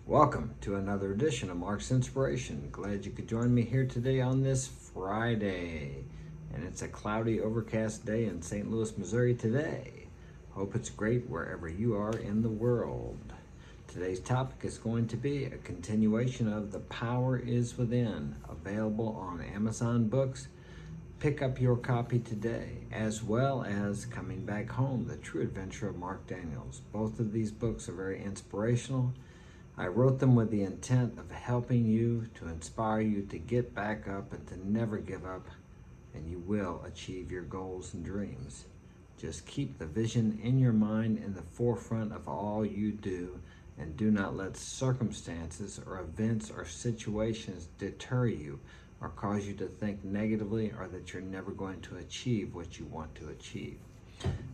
Welcome to another edition of Mark's Inspiration. Glad you could join me here today on this Friday. And it's a cloudy, overcast day in St. Louis, Missouri today. Hope it's great wherever you are in the world. Today's topic is going to be a continuation of The Power is Within, available on Amazon Books. Pick up your copy today, as well as Coming Back Home, The True Adventure of Mark Daniels. Both of these books are very inspirational. I wrote them with the intent of helping you, to inspire you to get back up and to never give up, and you will achieve your goals and dreams. Just keep the vision in your mind in the forefront of all you do, and do not let circumstances or events or situations deter you or cause you to think negatively or that you're never going to achieve what you want to achieve.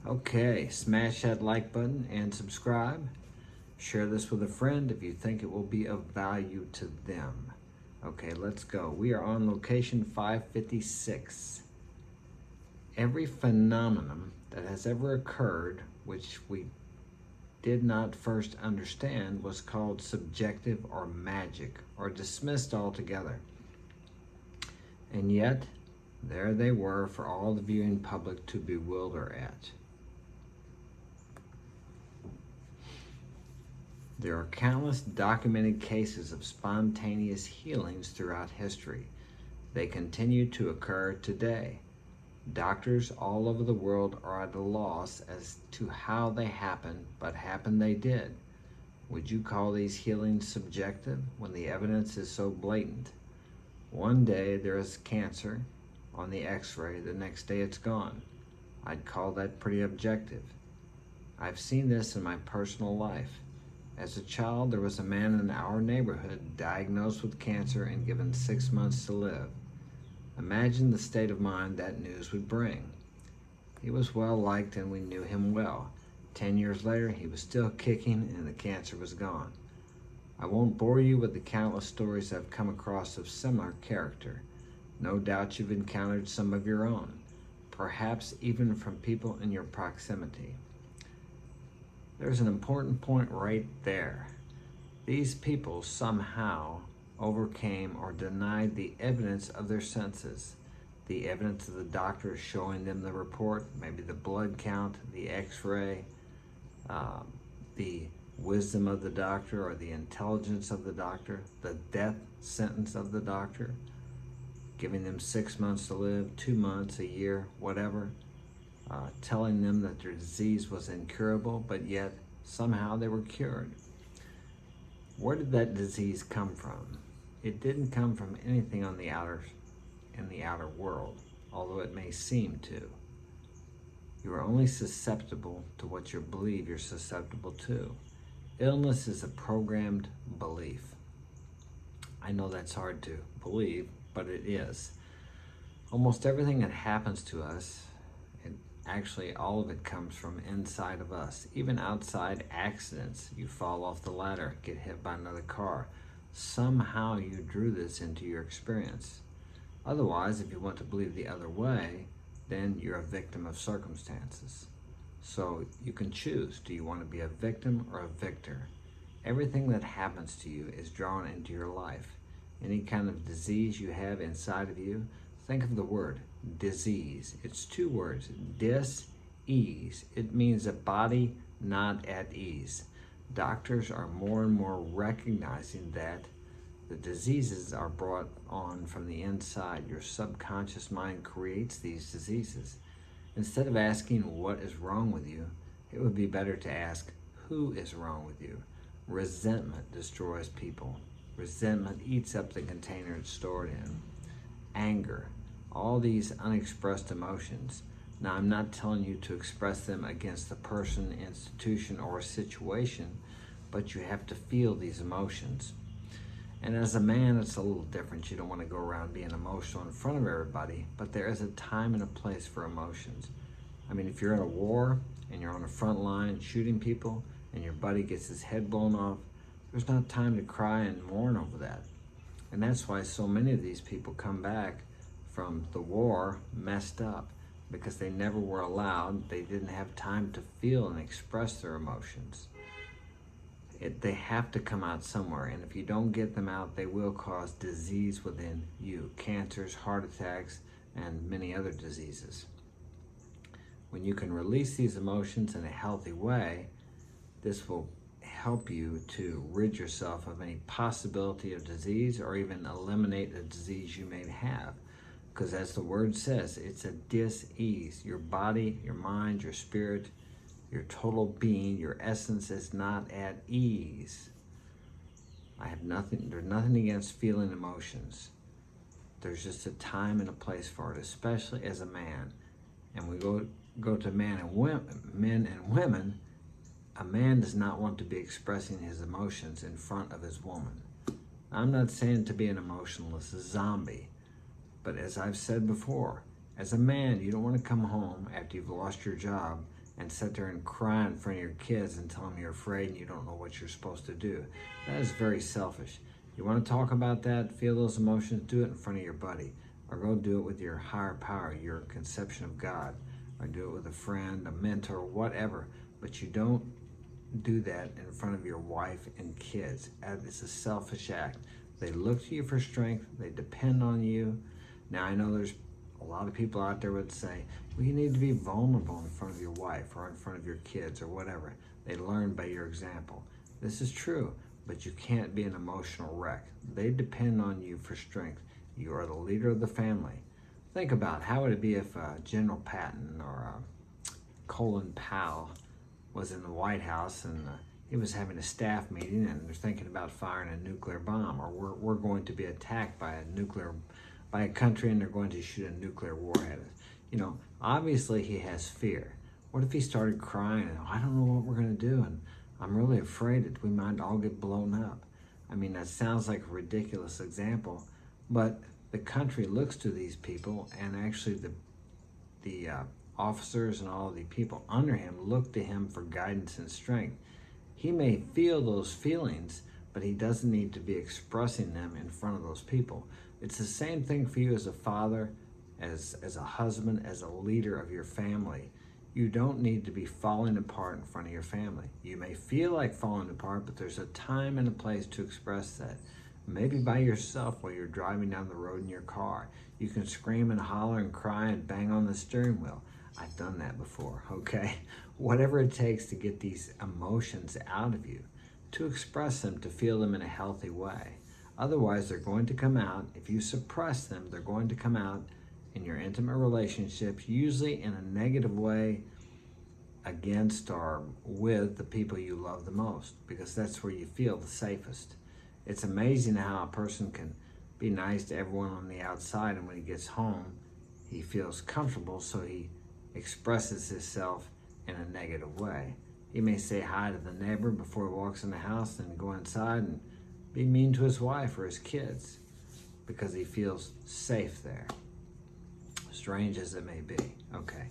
Okay, smash that like button and subscribe. Share this with a friend if you think it will be of value to them. Okay, let's go. We are on location 556. Every phenomenon that has ever occurred, which we did not first understand, was called subjective or magic, or dismissed altogether. And yet, there they were for all the viewing public to bewilder at. There are countless documented cases of spontaneous healings throughout history. They continue to occur today. Doctors all over the world are at a loss as to how they happened, but happen they did. Would you call these healings subjective when the evidence is so blatant? One day there is cancer on the x-ray, the next day it's gone. I'd call that pretty objective. I've seen this in my personal life. As a child, there was a man in our neighborhood diagnosed with cancer and given 6 months to live. Imagine the state of mind that news would bring. He was well liked and we knew him well. 10 years later, he was still kicking and the cancer was gone. I won't bore you with the countless stories I've come across of similar character. No doubt you've encountered some of your own, perhaps even from people in your proximity. There's an important point right there. These people somehow overcame or denied the evidence of their senses. The evidence of the doctor showing them the report, maybe the blood count, the x-ray, the wisdom of the doctor or the intelligence of the doctor, the death sentence of the doctor, giving them 6 months to live, 2 months, a year, whatever. Telling them that their disease was incurable, but yet somehow they were cured. Where did that disease come from? It didn't come from anything in the outer world, although it may seem to. You are only susceptible to what you believe you're susceptible to. Illness is a programmed belief. I know that's hard to believe, but it is. Almost everything that happens to us, actually, all of it comes from inside of us. Even outside accidents, you fall off the ladder, get hit by another car. Somehow you drew this into your experience. Otherwise, if you want to believe the other way, then you're a victim of circumstances. So you can choose. Do you want to be a victim or a victor? Everything that happens to you is drawn into your life. Any kind of disease you have inside of you, think of the word disease. It's 2 words, dis-ease. It means a body not at ease. Doctors are more and more recognizing that the diseases are brought on from the inside. Your subconscious mind creates these diseases. Instead of asking what is wrong with you, it would be better to ask who is wrong with you. Resentment destroys people. Resentment eats up the container it's stored in. Anger. All these unexpressed emotions. Now, I'm not telling you to express them against the person, institution, or situation, but you have to feel these emotions. And as a man, it's a little different. You don't want to go around being emotional in front of everybody, but there is a time and a place for emotions. I mean, if you're in a war and you're on the front line shooting people and your buddy gets his head blown off, there's not time to cry and mourn over that. And that's why so many of these people come back from the war messed up, because they never were allowed, they didn't have time to feel and express their emotions. They have to come out somewhere, and if you don't get them out, they will cause disease within you, cancers, heart attacks, and many other diseases. When you can release these emotions in a healthy way, this will help you to rid yourself of any possibility of disease or even eliminate a disease you may have. Because as the word says, it's a dis-ease. Your body, your mind, your spirit, your total being, your essence is not at ease. There's nothing against feeling emotions. There's just a time and a place for it, especially as a man. And we go to men and women. A man does not want to be expressing his emotions in front of his woman. I'm not saying to be an emotionless zombie, but as I've said before, as a man, you don't want to come home after you've lost your job and sit there and cry in front of your kids and tell them you're afraid and you don't know what you're supposed to do. That is very selfish. You want to talk about that, feel those emotions, do it in front of your buddy, or go do it with your higher power, your conception of God, or do it with a friend, a mentor, whatever. But you don't do that in front of your wife and kids. It's a selfish act. They look to you for strength. They depend on you. Now, I know there's a lot of people out there would say, well, you need to be vulnerable in front of your wife or in front of your kids or whatever. They learn by your example. This is true, but you can't be an emotional wreck. They depend on you for strength. You are the leader of the family. Think about how would it be if General Patton or Colin Powell was in the White House and he was having a staff meeting and they're thinking about firing a nuclear bomb, or we're going to be attacked by a country and they're going to shoot a nuclear warhead. You know, obviously he has fear. What if he started crying and I don't know what we're going to do and I'm really afraid that we might all get blown up? I mean, that sounds like a ridiculous example, but the country looks to these people, and actually the officers and all of the people under him look to him for guidance and strength. He may feel those feelings, but he doesn't need to be expressing them in front of those people. It's the same thing for you as a father, as a husband, as a leader of your family. You don't need to be falling apart in front of your family. You may feel like falling apart, but there's a time and a place to express that. Maybe by yourself while you're driving down the road in your car. You can scream and holler and cry and bang on the steering wheel. I've done that before, okay? Whatever it takes to get these emotions out of you, to express them, to feel them in a healthy way. Otherwise, they're going to come out. If you suppress them, they're going to come out in your intimate relationships, usually in a negative way against or with the people you love the most, because that's where you feel the safest. It's amazing how a person can be nice to everyone on the outside, and when he gets home, he feels comfortable, so he expresses himself in a negative way. He may say hi to the neighbor before he walks in the house and go inside and be mean to his wife or his kids because he feels safe there. Strange as it may be. Okay.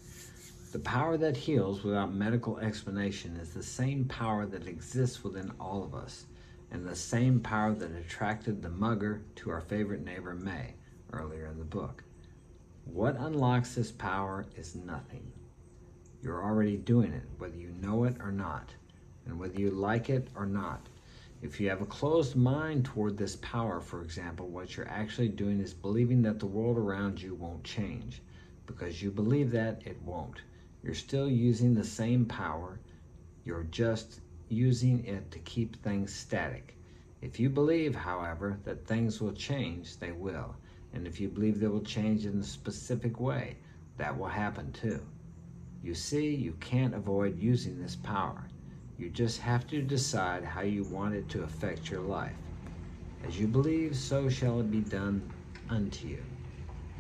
The power that heals without medical explanation is the same power that exists within all of us, and the same power that attracted the mugger to our favorite neighbor May earlier in the book. What unlocks this power is nothing. You're already doing it, whether you know it or not, and whether you like it or not. If you have a closed mind toward this power, for example, what you're actually doing is believing that the world around you won't change. Because you believe that, it won't. You're still using the same power. You're just using it to keep things static. If you believe, however, that things will change, they will. And if you believe they will change in a specific way, that will happen too. You see, you can't avoid using this power. You just have to decide how you want it to affect your life. As you believe, so shall it be done unto you.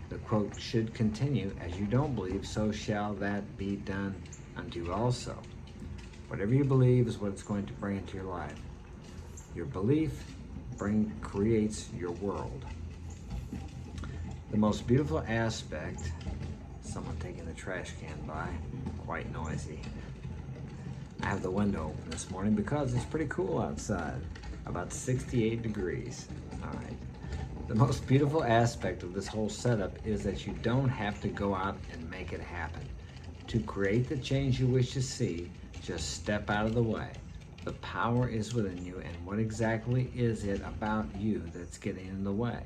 The quote should continue, as you don't believe, so shall that be done unto you also. Whatever you believe is what it's going to bring into your life. Your belief creates your world. The most beautiful aspect, someone taking the trash can by, quite noisy. I have the window open this morning because it's pretty cool outside, about 68 degrees. All right. The most beautiful aspect of this whole setup is that you don't have to go out and make it happen. To create the change you wish to see, just step out of the way. The power is within you, and what exactly is it about you that's getting in the way?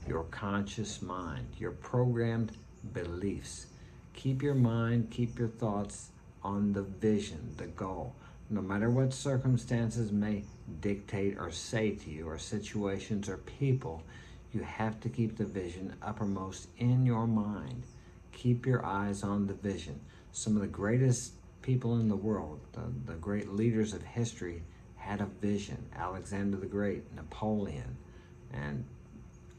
Your conscious mind, your programmed beliefs. Keep your mind, keep your thoughts on the vision, the goal. No matter what circumstances may dictate or say to you, or situations or people, you have to keep the vision uppermost in your mind. Keep your eyes on the vision. Some of the greatest people in the world, the great leaders of history, had a vision. Alexander the Great, Napoleon, and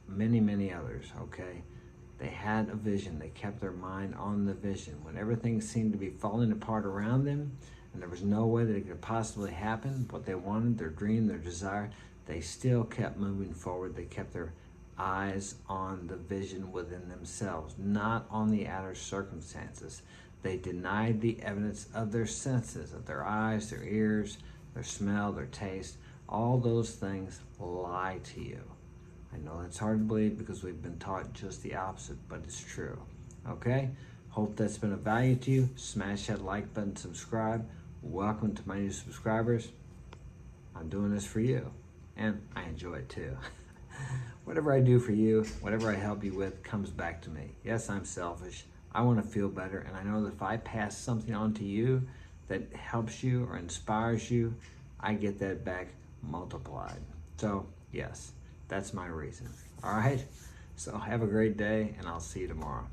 many, many others, okay? They had a vision. They kept their mind on the vision. When everything seemed to be falling apart around them and there was no way that it could possibly happen, what they wanted, their dream, their desire, they still kept moving forward. They kept their eyes on the vision within themselves, not on the outer circumstances. They denied the evidence of their senses, of their eyes, their ears, their smell, their taste. All those things lie to you. I know that's hard to believe because we've been taught just the opposite, but it's true. Okay? Hope that's been of value to you. Smash that like button, subscribe. Welcome to my new subscribers. I'm doing this for you, and I enjoy it too. Whatever I do for you, whatever I help you with, comes back to me. Yes, I'm selfish. I want to feel better, and I know that if I pass something on to you that helps you or inspires you, I get that back multiplied. So, yes, that's my reason. All right? So have a great day, and I'll see you tomorrow.